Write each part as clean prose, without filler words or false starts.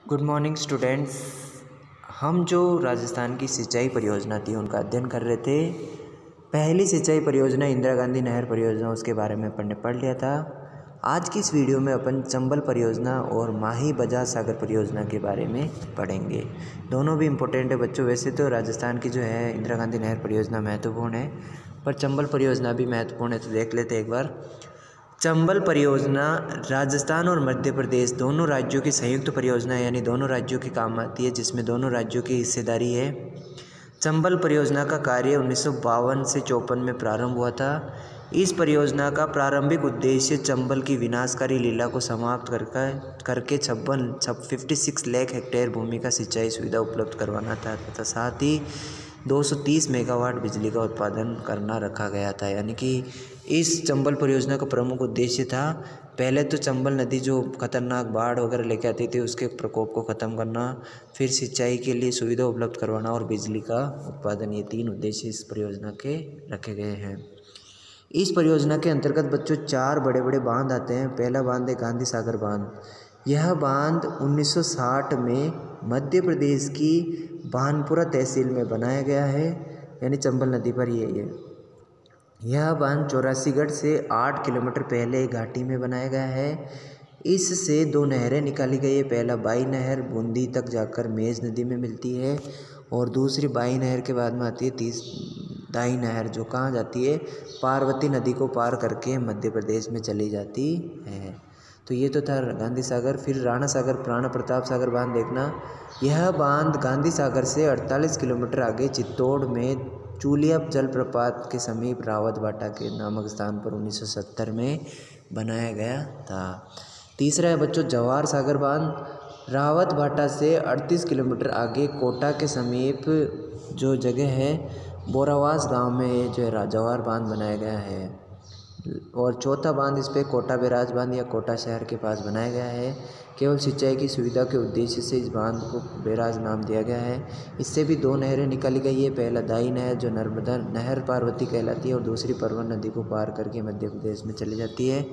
Good morning students. हम जो राजस्थान की सिंचाई परियोजना थी उनका अध्ययन कर रहे थे। पहली सिंचाई परियोजना इंदिरा गांधी नहर परियोजना, उसके बारे में पढ़ लिया था। आज की इस वीडियो में अपन चंबल परियोजना और माही बजाज सागर परियोजना के बारे में पढ़ेंगे। दोनों भी इम्पोर्टेंट है बच्चों। वैसे तो राजस्थान की जो है इंदिरा गांधी नहर परियोजना महत्वपूर्ण है, पर चंबल परियोजना भी महत्वपूर्ण है, तो देख लेते हैं एक बार। चंबल परियोजना राजस्थान और मध्य प्रदेश दोनों राज्यों की संयुक्त परियोजना है, यानी दोनों राज्यों के काम आती है, जिसमें दोनों राज्यों की हिस्सेदारी है। चंबल परियोजना का कार्य 1952 से 54 में प्रारंभ हुआ था। इस परियोजना का प्रारंभिक उद्देश्य चंबल की विनाशकारी लीला को समाप्त करके 56 लाख हेक्टेयर भूमि का सिंचाई सुविधा उपलब्ध करवाना था तथा साथ ही 230 मेगावाट बिजली का उत्पादन करना रखा गया था। यानी कि इस चंबल परियोजना का प्रमुख उद्देश्य था, पहले तो चंबल नदी जो खतरनाक बाढ़ वगैरह लेके आती थी उसके प्रकोप को ख़त्म करना, फिर सिंचाई के लिए सुविधा उपलब्ध करवाना और बिजली का उत्पादन। ये 3 उद्देश्य इस परियोजना के रखे गए हैं। इस परियोजना के अंतर्गत बच्चों 4 बड़े बड़े बांध आते हैं। पहला बांध है गांधी सागर बांध। यह बांध 1960 में मध्य प्रदेश की भानपुरा तहसील में बनाया गया है, यानी चंबल नदी पर ही है ये। यह बांध चौरासीगढ़ से 8 किलोमीटर पहले घाटी में बनाया गया है। इससे 2 नहरें निकाली गई है। पहला बाई नहर बूंदी तक जाकर मेज नदी में मिलती है, और दूसरी बाई नहर के बाद में आती है दाई नहर, जो कहाँ जाती है, पार्वती नदी को पार करके मध्य प्रदेश में चली जाती है। तो ये तो था गांधी सागर। फिर राणा सागर प्राण प्रताप सागर बांध देखना। यह बांध गांधी सागर से 48 किलोमीटर आगे चित्तौड़ में चूलिया जलप्रपात के समीप रावत भाटा के नामक स्थान पर 1970 में बनाया गया था। तीसरा है बच्चों जवाहर सागर बांध। रावत भाटा से 38 किलोमीटर आगे कोटा के समीप जो जगह है बोरावास गांव में जो है जवाहर बांध बनाया गया है। और चौथा बांध इस पर कोटा बैराज बांध या कोटा शहर के पास बनाया गया है। केवल सिंचाई की सुविधा के उद्देश्य से इस बांध को बैराज नाम दिया गया है। इससे भी 2 नहरें निकाली गई है। पहला दाई नहर जो नर्मदा नहर पार्वती कहलाती है, और दूसरी परवन नदी को पार करके मध्य प्रदेश में चली जाती है।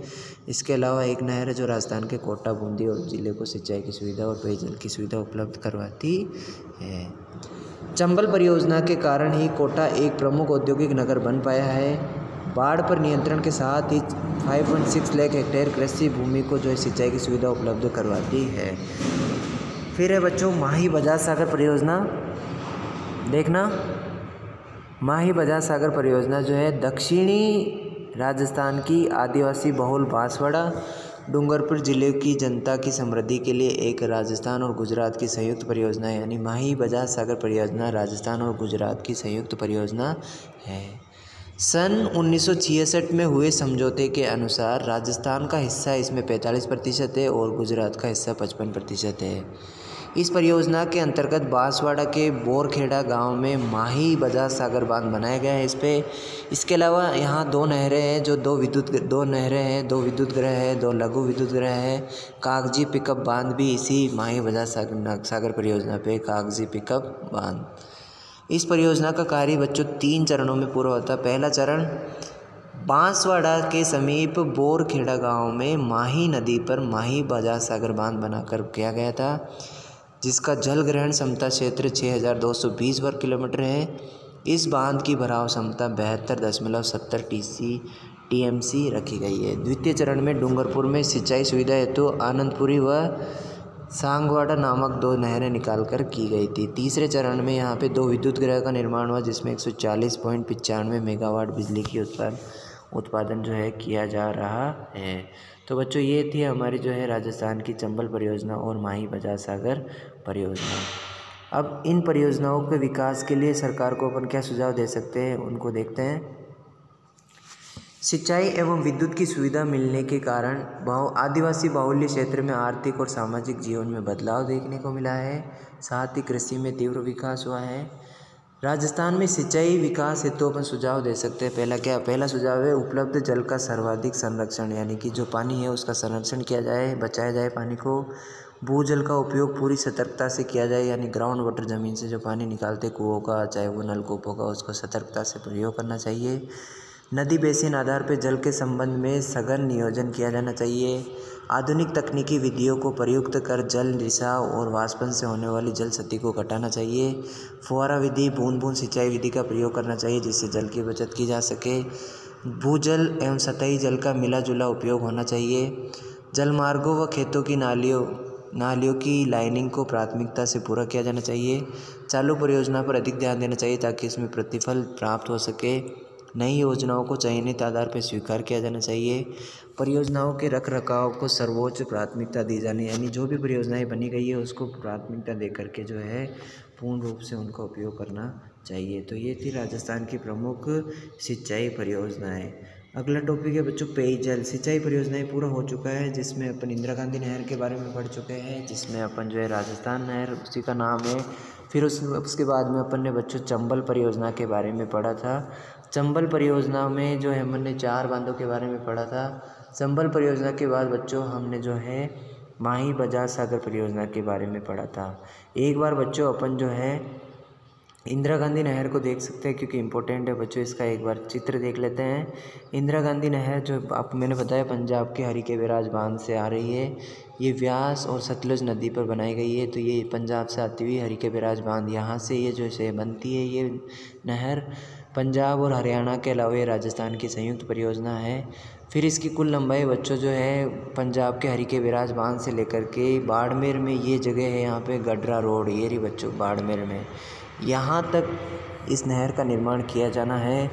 इसके अलावा एक नहर है जो राजस्थान के कोटा बूंदी और जिले को सिंचाई की सुविधा और पेयजल की सुविधा उपलब्ध करवाती है। चंबल परियोजना के कारण ही कोटा एक प्रमुख औद्योगिक नगर बन पाया है। बाढ़ पर नियंत्रण के साथ ही 5.6 लाख हेक्टेयर कृषि भूमि को जो है सिंचाई की सुविधा उपलब्ध करवाती है। फिर है बच्चों माही बजाज सागर परियोजना देखना। माही बजाज सागर परियोजना जो है दक्षिणी राजस्थान की आदिवासी बहुल बांसवाड़ा डूंगरपुर जिले की जनता की समृद्धि के लिए एक राजस्थान और गुजरात की संयुक्त परियोजना है। यानी माही बजाज सागर परियोजना राजस्थान और गुजरात की संयुक्त परियोजना है। सन 1966 में हुए समझौते के अनुसार राजस्थान का हिस्सा इसमें 45% है और गुजरात का हिस्सा 55% है। इस परियोजना के अंतर्गत बांसवाड़ा के बोरखेड़ा गांव में माही बजाज सागर बांध बनाया गया है। इसके अलावा यहाँ 2 नहरें हैं जो 2 विद्युत ग्रह है, 2 लघु विद्युत ग्रह है। कागजी पिकअप बांध भी इसी माही बजाज सागर परियोजना पे कागजी पिकअप बांध। इस परियोजना का कार्य बच्चों 3 चरणों में पूरा होता है। पहला चरण बांसवाड़ा के समीप बोरखेड़ा गांव में माही नदी पर माही बजाज सागर बांध बनाकर किया गया था, जिसका जल ग्रहण क्षमता क्षेत्र 6220 वर्ग किलोमीटर है। इस बांध की भराव क्षमता 72.70 TMC रखी गई है। द्वितीय चरण में डूंगरपुर में सिंचाई सुविधा हेतु आनंदपुरी व सांगवाड़ा नामक 2 नहरें निकालकर की गई थी। तीसरे चरण में यहाँ पे 2 विद्युत ग्रह का निर्माण हुआ, जिसमें 140.95 मेगावाट बिजली की उत्पादन जो है किया जा रहा है। तो बच्चों ये थी हमारी जो है राजस्थान की चंबल परियोजना और माही बजाज सागर परियोजना। अब इन परियोजनाओं के विकास के लिए सरकार को अपन क्या सुझाव दे सकते हैं, उनको देखते हैं। सिंचाई एवं विद्युत की सुविधा मिलने के कारण आदिवासी बाहुल्य क्षेत्र में आर्थिक और सामाजिक जीवन में बदलाव देखने को मिला है। साथ ही कृषि में तीव्र विकास हुआ है। राजस्थान में सिंचाई विकास हेतु अपन सुझाव दे सकते हैं। पहला सुझाव है उपलब्ध जल का सर्वाधिक संरक्षण, यानी कि जो पानी है उसका संरक्षण किया जाए, बचाया जाए पानी को। भूजल का उपयोग पूरी सतर्कता से किया जाए, यानी ग्राउंड वाटर ज़मीन से जो पानी निकालते कुओं का, चाहे वो नलकूपों का, उसको सतर्कता से प्रयोग करना चाहिए। नदी बेसिन आधार पर जल के संबंध में सघन नियोजन किया जाना चाहिए। आधुनिक तकनीकी विधियों को प्रयुक्त कर जल रिसाव और वाष्पन से होने वाली जल क्षति को घटाना चाहिए। फुहारा विधि, बूंद बूंद सिंचाई विधि का प्रयोग करना चाहिए, जिससे जल की बचत की जा सके। भूजल एवं सतही जल का मिला जुला उपयोग होना चाहिए। जलमार्गों व खेतों की नालियों की लाइनिंग को प्राथमिकता से पूरा किया जाना चाहिए। चालू परियोजना पर अधिक ध्यान देना चाहिए ताकि इसमें प्रतिफल प्राप्त हो सके। नई योजनाओं को चयनित आधार पर स्वीकार किया जाना चाहिए। परियोजनाओं के रखरखाव को सर्वोच्च प्राथमिकता दी जानी, यानी जो भी परियोजनाएं बनी गई है उसको प्राथमिकता दे करके जो है पूर्ण रूप से उनका उपयोग करना चाहिए। तो ये थी राजस्थान की प्रमुख सिंचाई परियोजनाएं। अगला टॉपिक है बच्चों पेयजल। सिंचाई परियोजनाएं पूरा हो चुका है, जिसमें अपन इंदिरा गांधी नहर के बारे में पढ़ चुके हैं, जिसमें अपन जो है राजस्थान नहर उसी का नाम है। फिर उसके बाद में अपन ने बच्चों चंबल परियोजना के बारे में पढ़ा था। चंबल परियोजना में जो है हमने 4 बांधों के बारे में पढ़ा था। चंबल परियोजना के बाद बच्चों हमने जो है माही बजाज सागर परियोजना के बारे में पढ़ा था। एक बार बच्चों अपन जो है इंदिरा गांधी नहर को देख सकते हैं, क्योंकि इम्पोर्टेंट है बच्चों, इसका एक बार चित्र देख लेते हैं। इंदिरा गांधी नहर जो आपको मैंने बताया पंजाब के हरिके बैराज बांध से आ रही है। ये व्यास और सतलुज नदी पर बनाई गई है। तो ये पंजाब से आती हुई हरिके बैराज बांध, यहाँ से ये जो से बनती है ये नहर। पंजाब और हरियाणा के अलावा ये राजस्थान की संयुक्त परियोजना है। फिर इसकी कुल लंबाई बच्चों जो है पंजाब के हरिके बैराज बांध से लेकर के बाड़मेर में ये जगह है, यहाँ पे गडरा रोड, ये रही बच्चों बाड़मेर में, यहाँ तक इस नहर का निर्माण किया जाना है।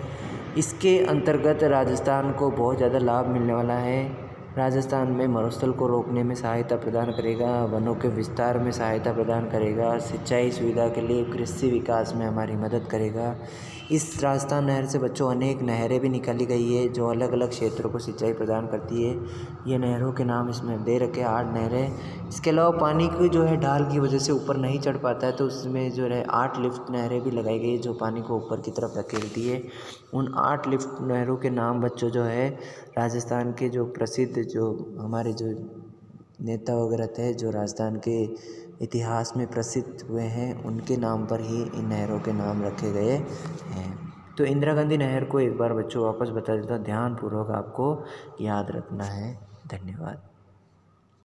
इसके अंतर्गत राजस्थान को बहुत ज़्यादा लाभ मिलने वाला है। राजस्थान में मरुस्थल को रोकने में सहायता प्रदान करेगा, वनों के विस्तार में सहायता प्रदान करेगा, सिंचाई सुविधा के लिए कृषि विकास में हमारी मदद करेगा। इस राजस्थान नहर से बच्चों अनेक नहरें भी निकाली गई है जो अलग अलग क्षेत्रों को सिंचाई प्रदान करती है। ये नहरों के नाम इसमें दे रखे 8 नहरें। इसके अलावा पानी की जो है ढाल की वजह से ऊपर नहीं चढ़ पाता है, तो उसमें जो है 8 लिफ्ट नहरें भी लगाई गई है जो पानी को ऊपर की तरफ धकेलती है। उन 8 लिफ्ट नहरों के नाम बच्चों जो है राजस्थान के जो प्रसिद्ध जो हमारे जो नेता वगैरह थे जो राजस्थान के इतिहास में प्रसिद्ध हुए हैं, उनके नाम पर ही इन नहरों के नाम रखे गए हैं। तो इंदिरा गांधी नहर को एक बार बच्चों वापस बता देता हूँ, ध्यानपूर्वक आपको याद रखना है। धन्यवाद।